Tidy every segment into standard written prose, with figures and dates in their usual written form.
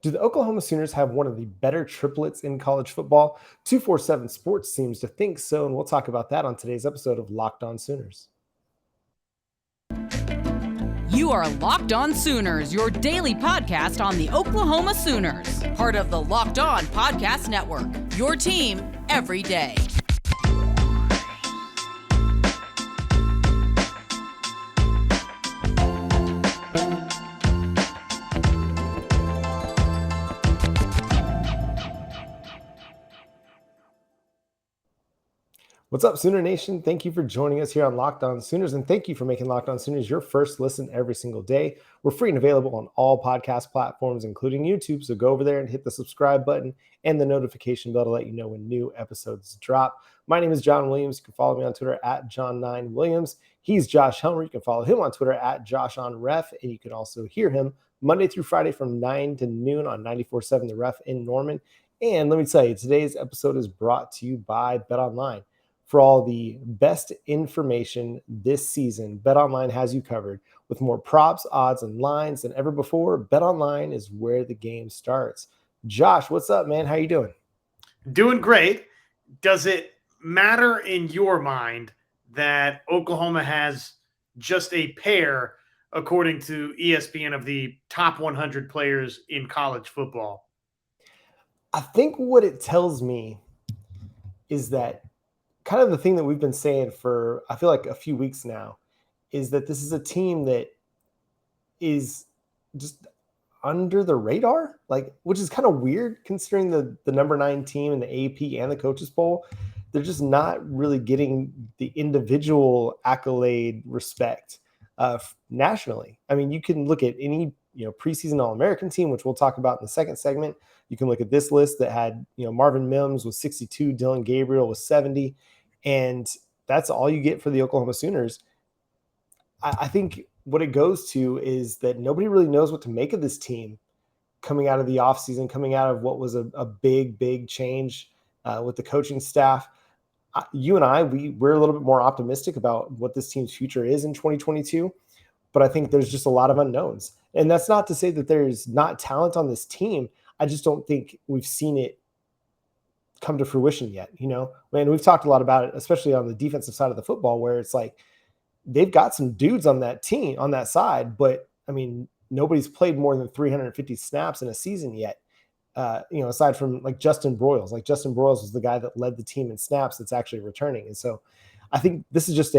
Do the Oklahoma Sooners have one of the better triplets in college football? 247 Sports seems to think so, and we'll talk about that on today's episode of Locked On Sooners. You are Locked On Sooners, your daily podcast on the Oklahoma Sooners, part of the Locked On Podcast Network, your team every day. What's up, Sooner Nation? Thank you for joining us here on Locked On Sooners, and thank you for making Locked On Sooners your first listen every single day. We're free and available on all podcast platforms, including YouTube, so go over there and hit the subscribe button and the notification bell to let you know when new episodes drop. My name is John Williams. You can follow me on Twitter at John9Williams. He's Josh Helmer. You can follow him on Twitter at JoshOnRef, and you can also hear him Monday through Friday from 9 to noon on 94.7 The Ref in Norman. And let me tell you, today's episode is brought to you by BetOnline. For all the best information this season, BetOnline has you covered. With more props, odds, and lines than ever before, BetOnline is where the game starts. Josh, what's up, man? How you doing? Doing great. Does it matter in your mind that Oklahoma has just a pair, according to ESPN, of the top 100 players in college football? I think what it tells me is that kind of the thing that we've been saying for, I feel like, a few weeks now, is that this is a team that is just under the radar, which is kind of weird considering the number 9 team in the AP and the coaches poll. They're just not really getting the individual accolade respect nationally. I mean, you can look at any preseason All-American team, which we'll talk about in the second segment. You can look at this list that had Marvin Mims with 62, Dillon Gabriel with 70. And that's all you get for the Oklahoma Sooners. I think what it goes to is that nobody really knows what to make of this team coming out of the offseason, coming out of what was a big change with the coaching staff. You and I, we're a little bit more optimistic about what this team's future is in 2022, but I think there's just a lot of unknowns. And that's not to say that there's not talent on this team. I just don't think we've seen it come to fruition yet. Man, we've talked a lot about it, especially on the defensive side of the football, where it's like they've got some dudes on that team, on that side, but I mean, nobody's played more than 350 snaps in a season yet. Aside from Justin Broyles. Justin Broyles was the guy that led the team in snaps that's actually returning. And so I think this is just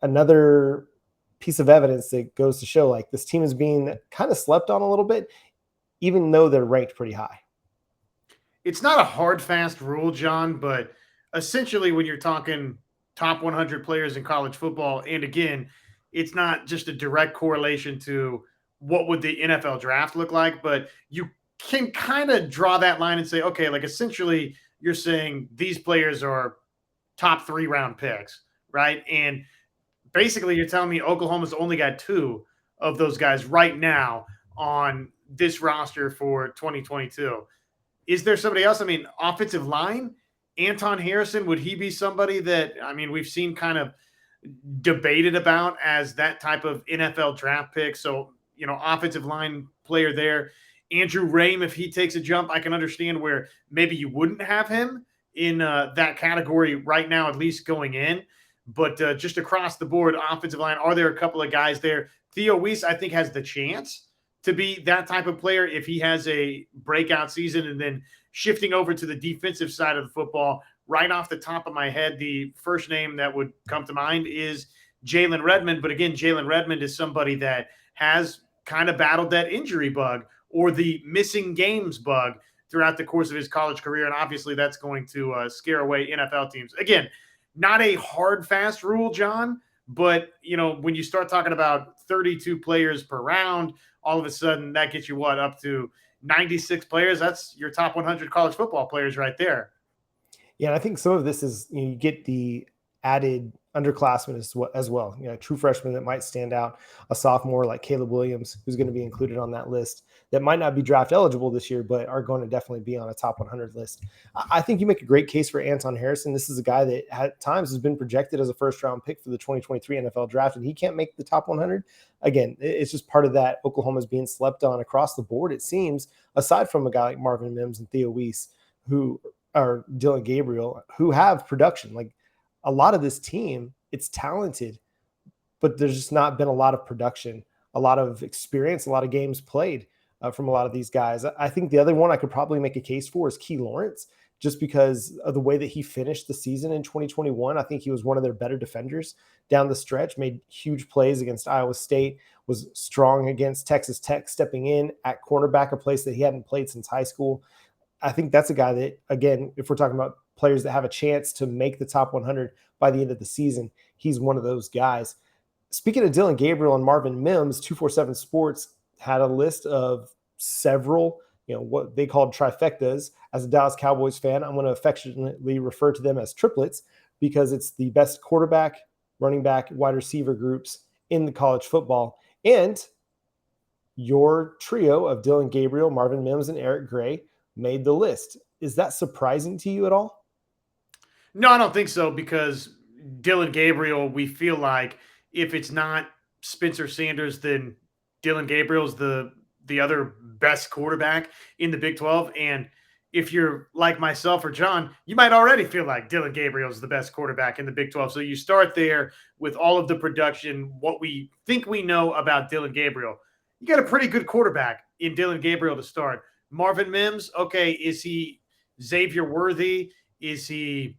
another piece of evidence that goes to show this team is being kind of slept on a little bit, even though they're ranked pretty high. It's not a hard, fast rule, John, but essentially when you're talking top 100 players in college football, and again, it's not just a direct correlation to what would the NFL draft look like, but you can kind of draw that line and say, okay, essentially you're saying these players are top 3 round picks, right? And basically you're telling me Oklahoma's only got 2 of those guys right now on this roster for 2022. Is there somebody else? I mean, offensive line, Anton Harrison, would he be somebody that, we've seen kind of debated about as that type of NFL draft pick? So, offensive line player there. Andrew Rame, if he takes a jump, I can understand where maybe you wouldn't have him in that category right now, at least going in. But just across the board, offensive line, are there a couple of guys there? Theo Weiss, I think, has the chance to be that type of player if he has a breakout season. And then shifting over to the defensive side of the football, right off the top of my head, the first name that would come to mind is Jalen Redmond. But again, Jalen Redmond is somebody that has kind of battled that injury bug or the missing games bug throughout the course of his college career. And obviously that's going to scare away NFL teams. Again, not a hard, fast rule, John, but when you start talking about 32 players per round, all of a sudden that gets you up to 96 players. That's your top 100 college football players right there. Yeah, and I think some of this is you get the added underclassmen as well. True freshmen that might stand out, a sophomore like Caleb Williams, who's going to be included on that list, that might not be draft eligible this year, but are going to definitely be on a top 100 list. I think you make a great case for Anton Harrison. This is a guy that at times has been projected as a first-round pick for the 2023 NFL draft, and he can't make the top 100. Again, it's just part of that. Oklahoma's being slept on across the board, it seems, aside from a guy like Marvin Mims and Theo Weiss, or Dillon Gabriel, who have production. Like, a lot of this team, it's talented, but there's just not been a lot of production, a lot of experience, a lot of games played from a lot of these guys. I think the other one I could probably make a case for is Key Lawrence, just because of the way that he finished the season in 2021. I think he was one of their better defenders down the stretch, made huge plays against Iowa State, was strong against Texas Tech, stepping in at cornerback, a place that he hadn't played since high school. I think that's a guy that, again, if we're talking about players that have a chance to make the top 100 by the end of the season, he's one of those guys. Speaking of Dillon Gabriel and Marvin Mims, 247 Sports had a list of several, what they called trifectas. As a Dallas Cowboys fan, I'm going to affectionately refer to them as triplets, because it's the best quarterback, running back, wide receiver groups in the college football. And your trio of Dillon Gabriel, Marvin Mims, and Eric Gray made the list. Is that surprising to you at all? No, I don't think so, because Dillon Gabriel, we feel like if it's not Spencer Sanders, then Dillon Gabriel's the other best quarterback in the Big 12. And if you're like myself or John, you might already feel like Dillon Gabriel's the best quarterback in the Big 12. So you start there with all of the production, what we think we know about Dillon Gabriel. You got a pretty good quarterback in Dillon Gabriel to start. Marvin Mims, okay, is he Xavier Worthy? Is he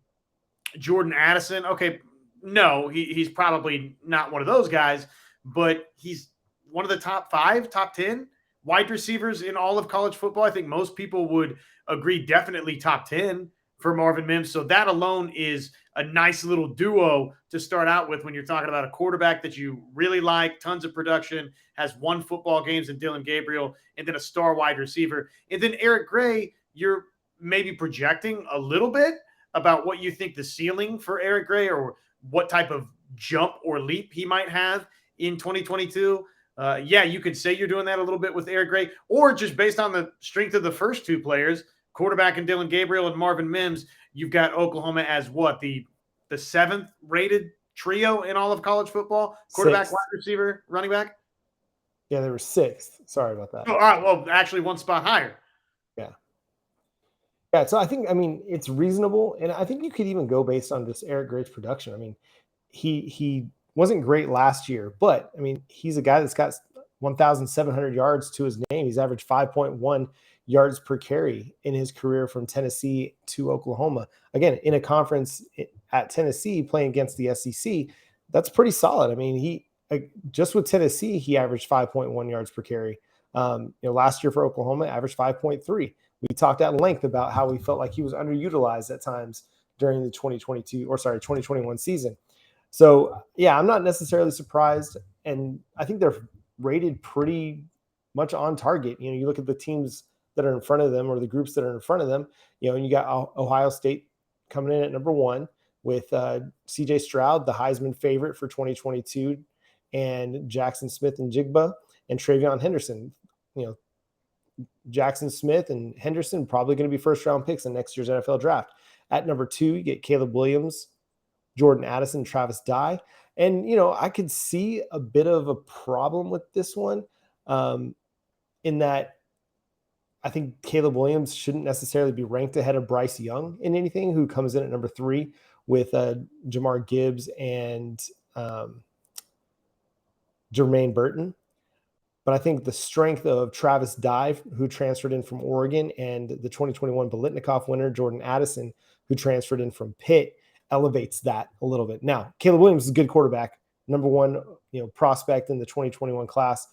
Jordan Addison? Okay, no, he's probably not one of those guys, but he's one of the top 5, top 10 wide receivers in all of college football. I think most people would agree definitely top 10 for Marvin Mims. So that alone is a nice little duo to start out with when you're talking about a quarterback that you really like, tons of production, has won football games in Dillon Gabriel, and then a star wide receiver. And then Eric Gray, you're maybe projecting a little bit about what you think the ceiling for Eric Gray, or what type of jump or leap he might have in 2022. Yeah, you could say you're doing that a little bit with Eric Gray, or just based on the strength of the first two players, quarterback and Dillon Gabriel and Marvin Mims, you've got Oklahoma as what, the 7th rated trio in all of college football? Quarterback, 6th. wide receiver, running back? Yeah, they were 6th. Sorry about that. Oh, all right, well, actually one spot higher. Yeah, so I think, it's reasonable, and I think you could even go based on just Eric Gray's production. He wasn't great last year, but he's a guy that's got 1,700 yards to his name. He's averaged 5.1 yards per carry in his career from Tennessee to Oklahoma. Again, in a conference at Tennessee playing against the SEC, that's pretty solid. He just with Tennessee, he averaged 5.1 yards per carry. Last year for Oklahoma, averaged 5.3. We talked at length about how we felt like he was underutilized at times during the 2021 season. So, yeah, I'm not necessarily surprised. And I think they're rated pretty much on target. You look at the teams that are in front of them, or the groups that are in front of them, and you got Ohio State coming in at number 1 with CJ Stroud, the Heisman favorite for 2022, and Jackson Smith and Jigba and Travion Henderson. Jackson Smith and Henderson probably going to be first-round picks in next year's NFL draft. At number 2, you get Caleb Williams, Jordan Addison, Travis Dye. And, I could see a bit of a problem with this one in that I think Caleb Williams shouldn't necessarily be ranked ahead of Bryce Young in anything, who comes in at number 3 with Jamar Gibbs and Jermaine Burton. But I think the strength of Travis Dye, who transferred in from Oregon, and the 2021 Biletnikoff winner, Jordan Addison, who transferred in from Pitt, elevates that a little bit. Now, Caleb Williams is a good quarterback, number 1, prospect in the 2021 class,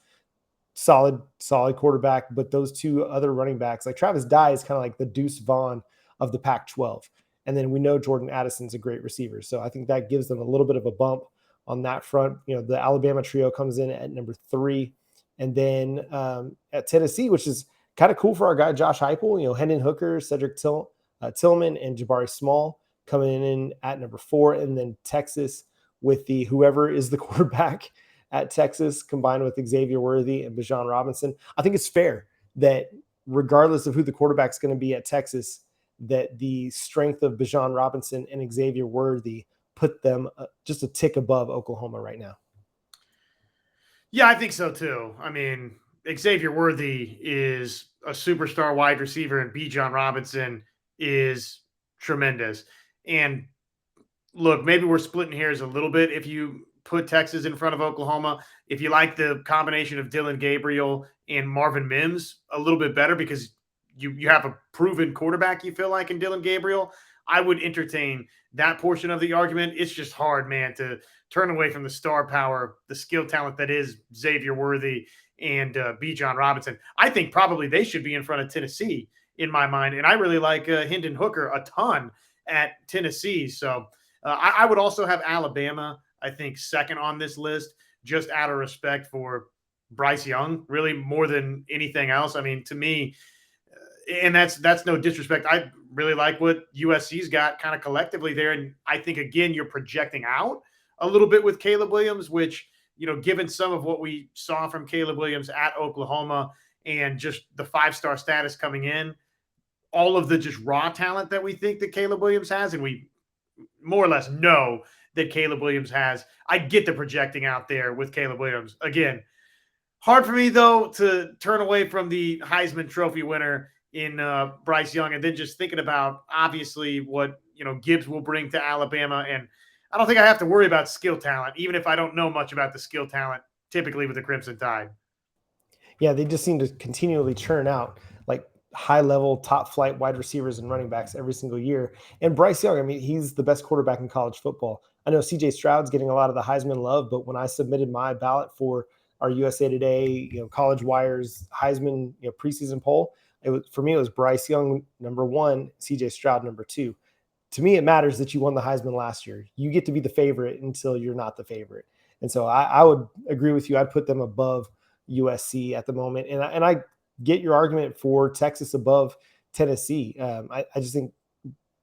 solid quarterback. But those two other running backs, like Travis Dye, is kind of like the Deuce Vaughn of the Pac-12. And then we know Jordan Addison's a great receiver. So I think that gives them a little bit of a bump on that front. The Alabama trio comes in at number 3. And then at Tennessee, which is kind of cool for our guy Josh Heupel, Hendon Hooker, Cedric Tillman, and Jabari Small, coming in at number 4, and then Texas with the whoever is the quarterback at Texas combined with Xavier Worthy and Bijan Robinson. I think it's fair that regardless of who the quarterback's going to be at Texas, that the strength of Bijan Robinson and Xavier Worthy put them just a tick above Oklahoma right now. Yeah, I think so too. I mean, Xavier Worthy is a superstar wide receiver, and Bijan Robinson is tremendous. And look, maybe we're splitting hairs a little bit if you put Texas in front of Oklahoma. If you like the combination of Dillon Gabriel and Marvin Mims a little bit better because you have a proven quarterback, you feel like, in Dillon Gabriel, I would entertain that portion of the argument. It's just hard, man, to turn away from the star power, the skill talent that is Xavier Worthy and Bijan Robinson. I think probably they should be in front of Tennessee in my mind. And I really like Hendon Hooker a ton at Tennessee. So I would also have Alabama, I think, second on this list, just out of respect for Bryce Young, really more than anything else. I mean, to me, and that's no disrespect, I really like what USC's got kind of collectively there. And I think, again, you're projecting out a little bit with Caleb Williams, which, given some of what we saw from Caleb Williams at Oklahoma and just the 5-star status coming in, all of the just raw talent that we think that Caleb Williams has, and we more or less know that Caleb Williams has, I get the projecting out there with Caleb Williams. Again, hard for me, though, to turn away from the Heisman Trophy winner in Bryce Young, and then just thinking about, obviously, what Gibbs will bring to Alabama. And I don't think I have to worry about skill talent, even if I don't know much about the skill talent typically with the Crimson Tide. Yeah, they just seem to continually churn out like high-level, top-flight wide receivers and running backs every single year. And Bryce Young, I mean, he's the best quarterback in college football. I know C.J. Stroud's getting a lot of the Heisman love, but when I submitted my ballot for our USA Today, College Wire's Heisman, preseason poll, for me, it was Bryce Young number 1, C.J. Stroud number 2. To me, it matters that you won the Heisman last year. You get to be the favorite until you're not the favorite. And so I would agree with you. I'd put them above USC at the moment. And I get your argument for Texas above Tennessee. I just think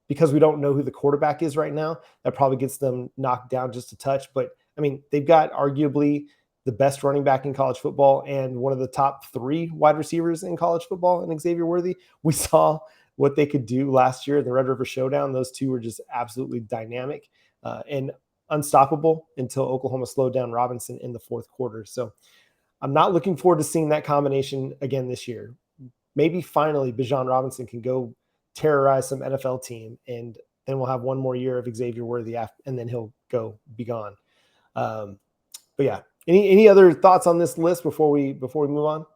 because we don't know who the quarterback is right now, that probably gets them knocked down just a touch. But, I mean, they've got arguably the best running back in college football and one of the top 3 wide receivers in college football in Xavier Worthy. We saw what they could do last year in the Red River Showdown. Those two were just absolutely dynamic and unstoppable until Oklahoma slowed down Robinson in the 4th quarter. So I'm not looking forward to seeing that combination again this year. Maybe finally Bijan Robinson can go terrorize some NFL team, and then we'll have one more year of Xavier Worthy and then he'll be gone. But yeah, any other thoughts on this list before we move on?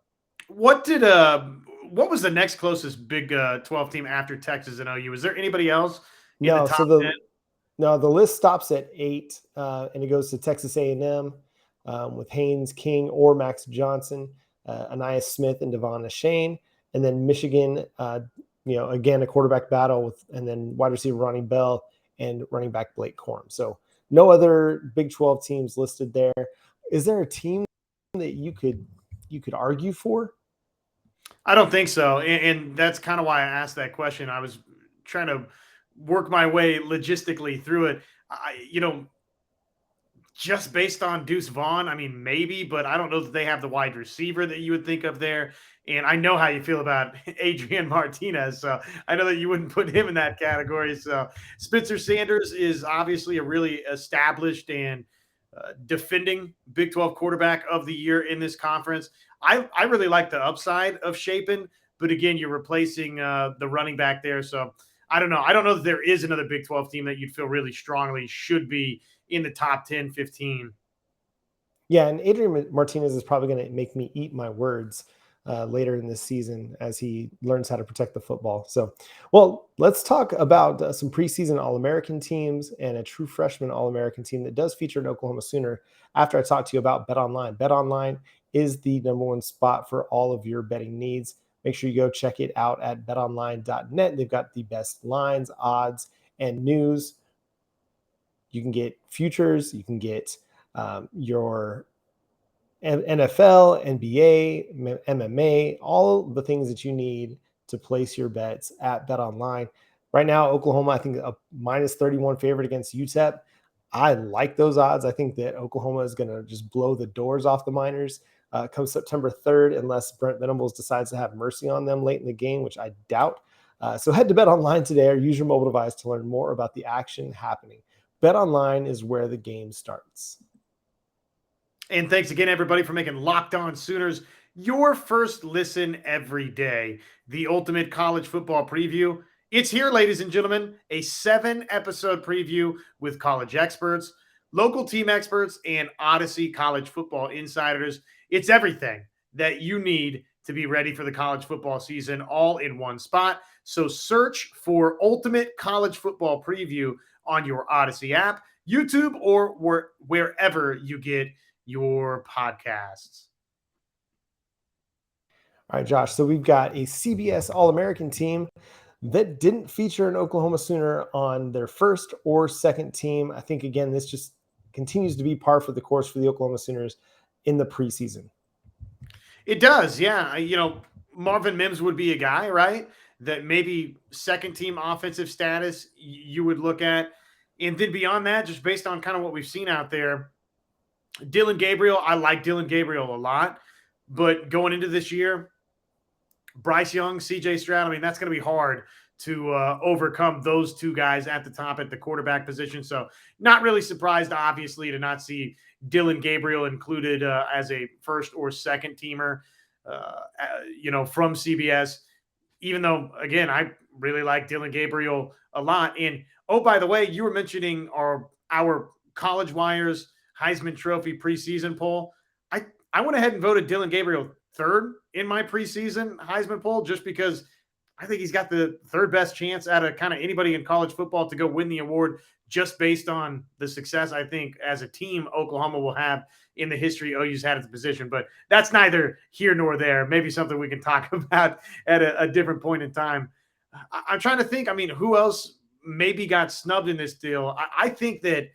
What was the next closest Big 12 team after Texas and OU? Is there anybody else in No, the top 10? No, the list stops at 8, and it goes to Texas A&M with Haynes King or Max Johnson, Anais Smith and Devon Ashane, and then Michigan, again, a quarterback battle and then wide receiver Ronnie Bell and running back Blake Corum. So no other Big 12 teams listed there. Is there a team that you could argue for? I don't think so. And that's kind of why I asked that question. I was trying to work my way logistically through it. Just based on Deuce Vaughn, I mean, maybe, but I don't know that they have the wide receiver that you would think of there. And I know how you feel about Adrian Martinez, so I know that you wouldn't put him in that category. So Spencer Sanders is obviously a really established and defending Big 12 quarterback of the year in this conference. I really like the upside of Shapen, but again, you're replacing the running back there. So I don't know. I don't know that there is another Big 12 team that you'd feel really strongly should be in the top 10, 15. Yeah, and Adrian Martinez is probably going to make me eat my words later in this season as he learns how to protect the football. So, well, let's talk about some preseason All-American teams and a true freshman All-American team that does feature an Oklahoma Sooner after I talk to you about BetOnline. BetOnline is the number 1 spot for all of your betting needs. Make sure you go check it out at betonline.net. They've got the best lines, odds, and news. You can get futures. You can get your NFL, NBA, MMA, all the things that you need to place your bets at BetOnline. Right now, Oklahoma, I think a minus 31 favorite against UTEP. I like those odds. I think that Oklahoma is going to just blow the doors off the Miners come September 3rd, unless Brent Venables decides to have mercy on them late in the game, which I doubt. So head to BetOnline today or use your mobile device to learn more about the action happening. BetOnline is where the game starts. And thanks again, everybody, for making Locked On Sooners your first listen every day. The ultimate college football preview. It's here, ladies and gentlemen, a 7-episode preview with college experts, local team experts, and Odyssey college football insiders. It's everything that you need to be ready for the college football season all in one spot. So search for Ultimate College Football Preview on your Odyssey app, YouTube, or wherever you get your podcasts. All right, Josh. So we've got a CBS All-American team that didn't feature an Oklahoma Sooner on their first or second team. I think, again, this just continues to be par for the course for the Oklahoma Sooners in the preseason. It does, yeah. Marvin Mims would be a guy, right, that maybe second team offensive status you would look at. And then beyond that, just based on kind of what we've seen out there, Dillon Gabriel, I like Dillon Gabriel a lot. But going into this year, Bryce Young, CJ Stroud, that's going to be hard to overcome those two guys at the top at the quarterback position. So not really surprised, obviously, to not see Dillon Gabriel included as a first or second teamer, from CBS, even though, again, I really like Dillon Gabriel a lot. And, oh, by the way, you were mentioning our College Wires Heisman Trophy preseason poll. I went ahead and voted Dillon Gabriel third in my preseason Heisman poll just because I think he's got the third best chance out of kind of anybody in college football to go win the award just based on the success I think as a team Oklahoma will have in the history OU's had at the position. But that's neither here nor there. Maybe something we can talk about at a different point in time. I'm trying to think, who else maybe got snubbed in this deal? I think that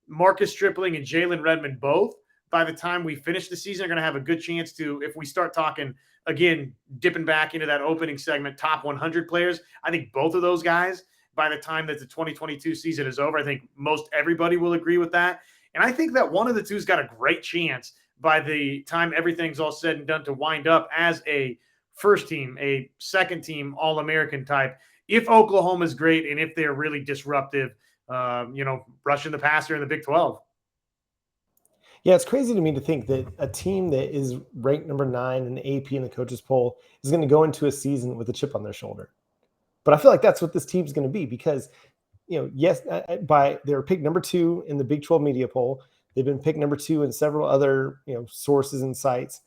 Marcus Stripling and Jalen Redmond both, by the time we finish the season, are going to have a good chance to, if we start talking, again, dipping back into that opening segment, top 100 players, I think both of those guys, by the time that the 2022 season is over, I think most everybody will agree with that. And I think that one of the two's got a great chance by the time everything's all said and done to wind up as a first team, a second team All-American type, if Oklahoma's great and if they're really disruptive, rushing the passer in the Big 12. Yeah, it's crazy to me to think that a team that is ranked number 9 in the AP and the coaches poll is going to go into a season with a chip on their shoulder. But I feel like that's what this team's going to be because, yes, they were picked number 2 in the Big 12 media poll. They've been picked number 2 in several other, sources and sites,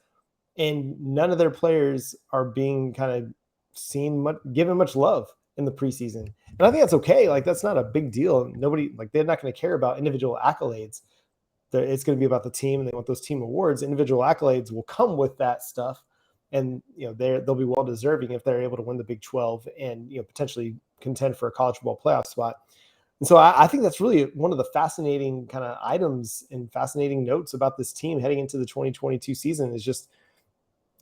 and none of their players are being kind of given much love in the preseason. And I think that's okay. Like, that's not a big deal. Nobody, they're not going to care about individual accolades. It's going to be about the team, and they want those team awards. Individual accolades will come with that stuff, and they'll be well deserving if they're able to win the Big 12 and potentially contend for a college football playoff spot. And so I think that's really one of the fascinating kind of items and fascinating notes about this team heading into the 2022 season is just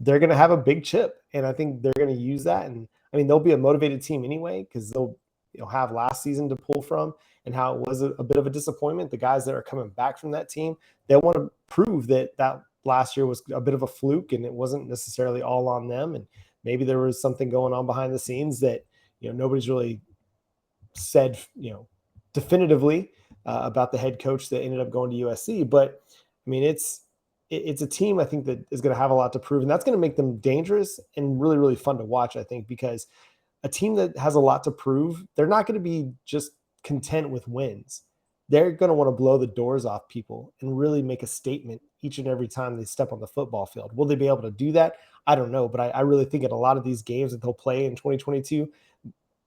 they're going to have a big chip, and I think they're going to use that. And they'll be a motivated team anyway because they'll have last season to pull from and how it was a bit of a disappointment. The guys that are coming back from that team, they want to prove that last year was a bit of a fluke and it wasn't necessarily all on them. And maybe there was something going on behind the scenes that, nobody's really said, definitively about the head coach that ended up going to USC. But it's a team I think that is going to have a lot to prove, and that's going to make them dangerous and really, really fun to watch, I think, because a team that has a lot to prove, they're not going to be just content with wins. They're going to want to blow the doors off people and really make a statement each and every time they step on the football field. Will they be able to do that? I don't know, but I really think in a lot of these games that they'll play in 2022,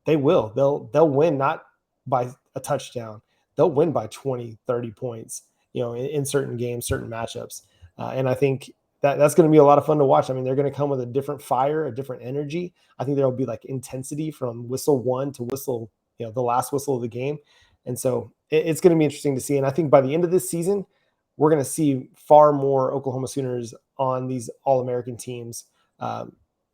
they will. They'll win not by a touchdown. They'll win by 20, 30 points, in certain games, certain matchups. And I think that's going to be a lot of fun to watch. They're going to come with a different fire, a different energy. I think there'll be like intensity from whistle one to whistle, the last whistle of the game. And so it's going to be interesting to see. And I think by the end of this season, we're going to see far more Oklahoma Sooners on these All-American teams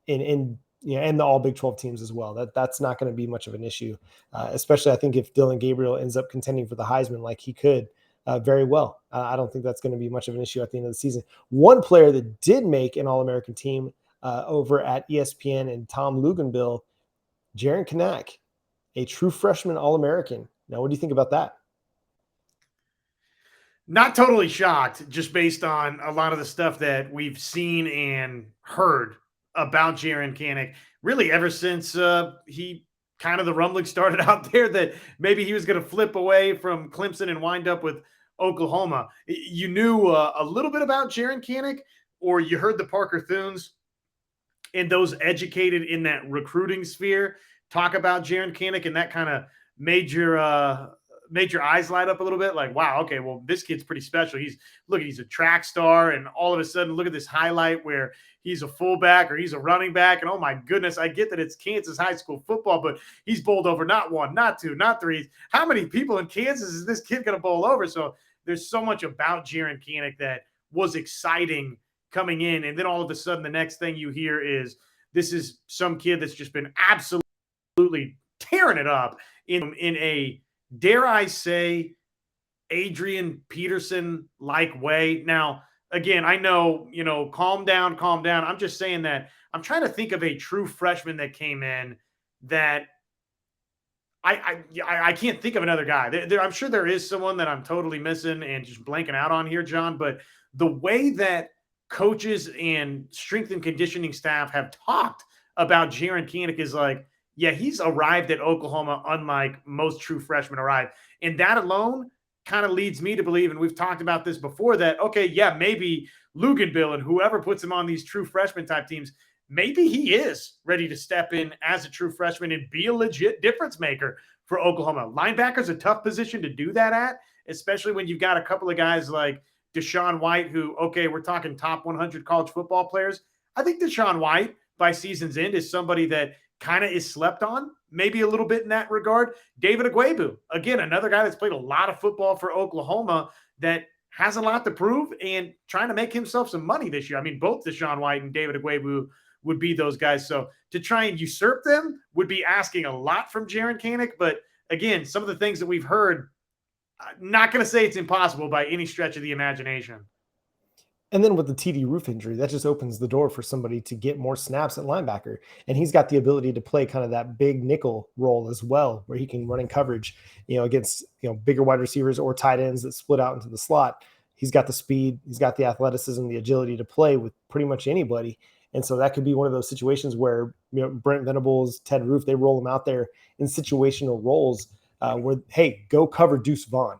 in Yeah, and the all Big 12 teams as well. That's not going to be much of an issue, especially I think if Dillon Gabriel ends up contending for the Heisman like he could very well. I don't think that's going to be much of an issue at the end of the season. One player that did make an All-American team over at ESPN and Tom Luganbill, Jaren Kanak, a true freshman All-American. Now, what do you think about that? Not totally shocked, just based on a lot of the stuff that we've seen and heard about Jaren Kanak, really ever since he kind of the rumbling started out there that maybe he was going to flip away from Clemson and wind up with Oklahoma. You knew a little bit about Jaren Kanak, or you heard the Parker Thunes and those educated in that recruiting sphere talk about Jaren Kanak, and that kind of made your eyes light up a little bit. Like, wow, okay, well, this kid's pretty special. He's a track star, and all of a sudden, look at this highlight where he's a fullback or he's a running back, and oh my goodness, I get that it's Kansas high school football, but he's bowled over not one, not two, not three. How many people in Kansas is this kid going to bowl over? So there's so much about Jaren Kanak that was exciting coming in, and then all of a sudden, the next thing you hear is this is some kid that's just been absolutely tearing it up in a, dare I say, Adrian Peterson-like way. Now, again, I know, calm down. I'm just saying that I'm trying to think of a true freshman that came in that I can't think of another guy. I'm sure there is someone that I'm totally missing and just blanking out on here, John, but the way that coaches and strength and conditioning staff have talked about Jaren Kanak is like, yeah, he's arrived at Oklahoma unlike most true freshmen arrive. And that alone kind of leads me to believe, and we've talked about this before, that, okay, yeah, maybe Luganbill and whoever puts him on these true freshman type teams, maybe he is ready to step in as a true freshman and be a legit difference maker for Oklahoma. Linebacker's a tough position to do that at, especially when you've got a couple of guys like Deshaun White, who, okay, we're talking top 100 college football players. I think Deshaun White, by season's end, is somebody that kind of is slept on, maybe a little bit in that regard. David Agwebu, again, another guy that's played a lot of football for Oklahoma that has a lot to prove and trying to make himself some money this year. I mean, both Deshaun White and David Agwebu would be those guys. So to try and usurp them would be asking a lot from Jaren Kanak. But again, some of the things that we've heard, not going to say it's impossible by any stretch of the imagination. And then with the TD Roof injury, that just opens the door for somebody to get more snaps at linebacker. And he's got the ability to play kind of that big nickel role as well, where he can run in coverage, against, bigger wide receivers or tight ends that split out into the slot. He's got the speed, he's got the athleticism, the agility to play with pretty much anybody. And so that could be one of those situations where, Brent Venables, Ted Roof, they roll him out there in situational roles where, hey, go cover Deuce Vaughn.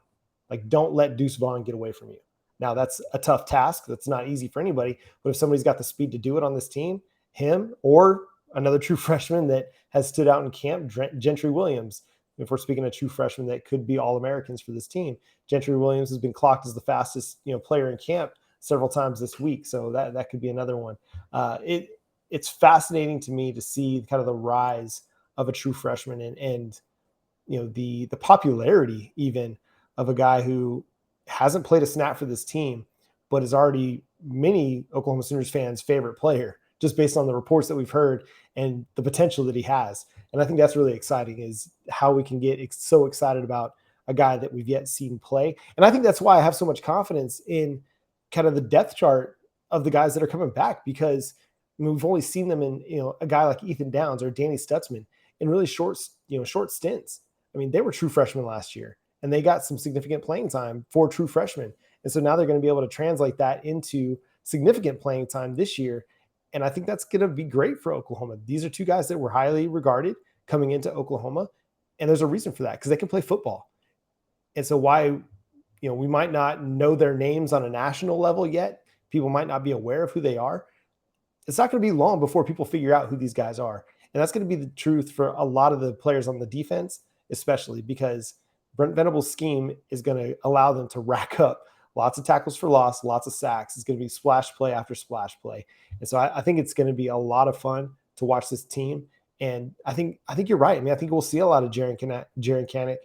Like, don't let Deuce Vaughn get away from you. Now, that's a tough task. That's not easy for anybody. But if somebody's got the speed to do it on this team, him or another true freshman that has stood out in camp, Gentry Williams, if we're speaking of true freshmen that could be All-Americans for this team, Gentry Williams has been clocked as the fastest player in camp several times this week. So that could be another one. It's fascinating to me to see kind of the rise of a true freshman and the popularity even of a guy who hasn't played a snap for this team, but is already many Oklahoma Sooners fans' favorite player, just based on the reports that we've heard and the potential that he has. And I think that's really exciting, is how we can get so excited about a guy that we've yet seen play. And I think that's why I have so much confidence in kind of the depth chart of the guys that are coming back, because we've only seen them in, a guy like Ethan Downs or Danny Stutzman in really short stints. I mean, they were true freshmen last year, and they got some significant playing time for true freshmen. And so now they're going to be able to translate that into significant playing time this year. And I think that's going to be great for Oklahoma. These are two guys that were highly regarded coming into Oklahoma. And there's a reason for that, because they can play football. And so why, we might not know their names on a national level yet. People might not be aware of who they are. It's not going to be long before people figure out who these guys are. And that's going to be the truth for a lot of the players on the defense, especially because Brent Venables' scheme is going to allow them to rack up lots of tackles for loss, lots of sacks. It's going to be splash play after splash play. And so I think it's going to be a lot of fun to watch this team. And I think you're right. I mean, I think we'll see a lot of Jaren Kanak,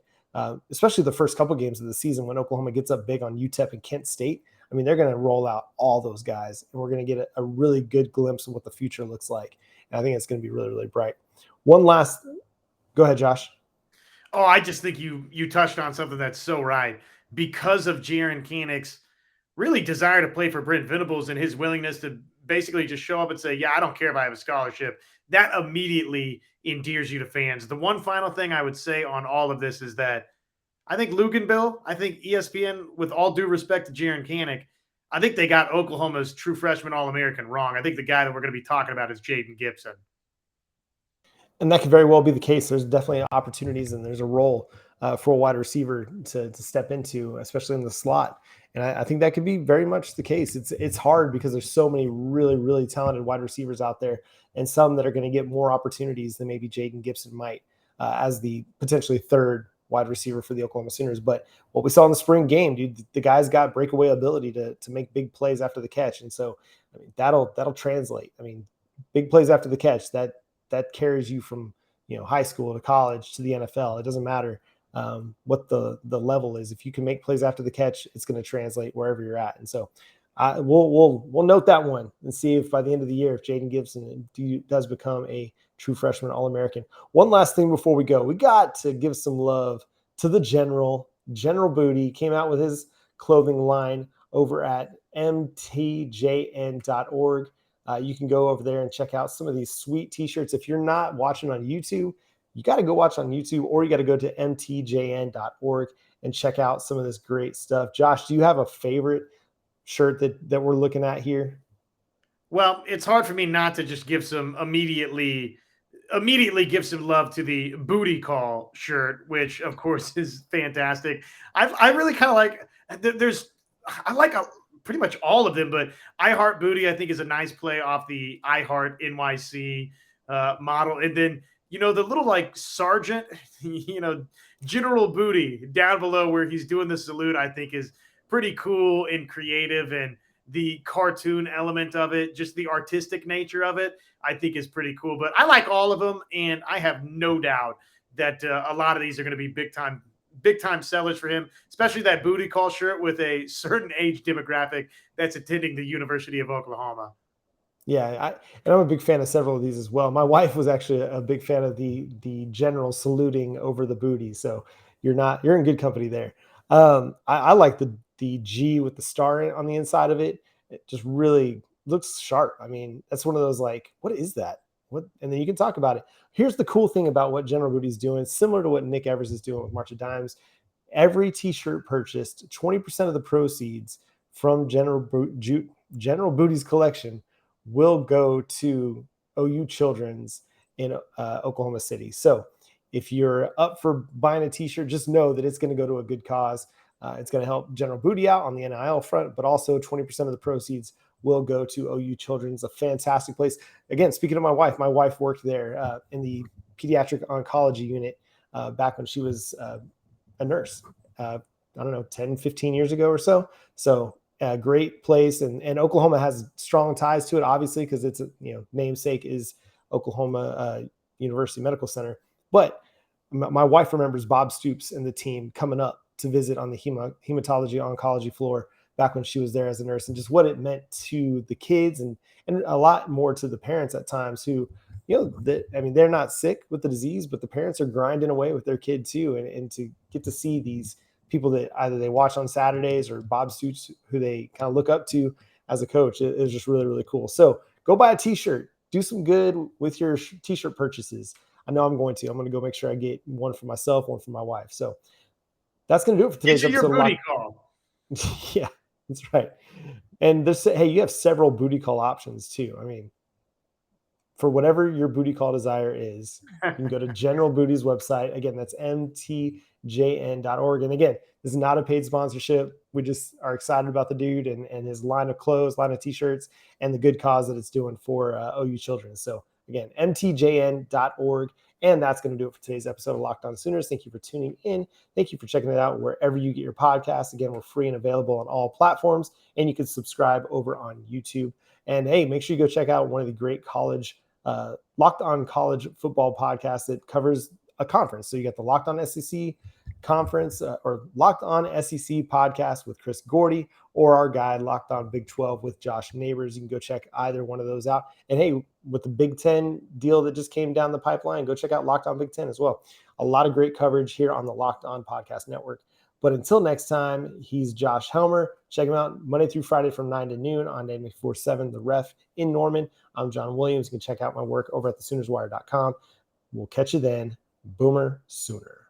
especially the first couple games of the season when Oklahoma gets up big on UTEP and Kent State. I mean, they're going to roll out all those guys, and we're going to get a really good glimpse of what the future looks like. And I think it's going to be really, really bright. One last, go ahead, Josh. Oh, I just think you touched on something that's so right. Because of Jaren Kanak's really desire to play for Brent Venables and his willingness to basically just show up and say, yeah, I don't care if I have a scholarship, that immediately endears you to fans. The one final thing I would say on all of this is that I think Luganville, I think ESPN, with all due respect to Jaren Kanak, I think they got Oklahoma's true freshman All-American wrong. I think the guy that we're going to be talking about is Jaden Gibson. And that could very well be the case. There's definitely opportunities, and there's a role for a wide receiver to step into, especially in the slot. And I think that could be very much the case. It's hard because there's so many really, really talented wide receivers out there, and some that are going to get more opportunities than maybe Jaden Gibson might as the potentially third wide receiver for the Oklahoma Sooners. But what we saw in the spring game, dude, the guy's got breakaway ability to make big plays after the catch. And so, I mean, that'll translate. I mean, big plays after the catch, that carries you from, high school to college to the NFL. It doesn't matter what the level is. If you can make plays after the catch, it's going to translate wherever you're at. And so we'll note that one and see if by the end of the year, if Jaden Gibson does become a true freshman All-American. One last thing before we go, we got to give some love to the General Booty. Came out with his clothing line over at mtjn.org. You can go over there and check out some of these sweet t-shirts. If you're not watching on YouTube, you got to go watch on YouTube, or you got to go to mtjn.org and check out some of this great stuff. Josh, do you have a favorite shirt that we're looking at here? Well, it's hard for me not to just give some immediately give some love to the booty call shirt, which of course is fantastic. I really kind of like, I like pretty much all of them, but I Heart Booty, I think, is a nice play off the I Heart NYC model. And then, the little like sergeant, General Booty down below where he's doing the salute, I think is pretty cool and creative. And the cartoon element of it, just the artistic nature of it, I think is pretty cool. But I like all of them, and I have no doubt that a lot of these are going to be big time sellers for him, especially that booty call shirt with a certain age demographic that's attending the University of Oklahoma. Yeah, and I'm a big fan of several of these as well. My wife was actually a big fan of the general saluting over the booty, so you're in good company there. I like the G with the star on the inside of it. It just really looks sharp. I mean, that's one of those like, what is that? What? And then you can talk about it. Here's the cool thing about what General Booty's doing, similar to what Nick Evers is doing with March of Dimes. Every t-shirt purchased, 20% of the proceeds from General Booty's collection will go to OU Children's in Oklahoma City. So if you're up for buying a t-shirt, just know that it's going to go to a good cause. It's going to help General Booty out on the NIL front, but also 20% of the proceeds will go to OU Children's, a fantastic place. Again, speaking of my wife worked there in the pediatric oncology unit back when she was a nurse, I don't know, 10, 15 years ago or so. So a great place. And Oklahoma has strong ties to it, obviously, because its namesake is Oklahoma University Medical Center. But my wife remembers Bob Stoops and the team coming up to visit on the hematology oncology floor back when she was there as a nurse, and just what it meant to the kids and a lot more to the parents at times who, they're not sick with the disease, but the parents are grinding away with their kid too. And to get to see these people that either they watch on Saturdays or Bob Stoops, who they kind of look up to as a coach, it is just really, really cool. So go buy a t-shirt, do some good with your t-shirt purchases. I know I'm going to go make sure I get one for myself, one for my wife. So that's going to do it for today's episode. Your booty call. Yeah, that's right. And you have several booty call options too. I mean, for whatever your booty call desire is, you can go to General Booty's website. Again, that's mtjn.org. And again, this is not a paid sponsorship. We just are excited about the dude and his line of clothes, line of t-shirts, and the good cause that it's doing for OU children. So again, mtjn.org. And that's going to do it for today's episode of Locked On Sooners. Thank you for tuning in. Thank you for checking it out wherever you get your podcasts. Again, we're free and available on all platforms, and you can subscribe over on YouTube. And hey, make sure you go check out one of the great Locked On College Football podcasts that covers a conference. So you got the Locked On SEC Conference or Locked On SEC podcast with Chris Gordy, or our guy Locked On Big 12 with Josh Neighbors. You can go check either one of those out. And hey, with the Big 10 deal that just came down the pipeline, go check out Locked On Big 10 as well. A lot of great coverage here on the Locked On Podcast Network. But until next time, he's Josh Helmer. Check him out Monday through Friday from 9 to noon on 94.7 The Ref in Norman. I'm John Williams. You can check out my work over at thesoonerswire.com. We'll catch you then. Boomer Sooner.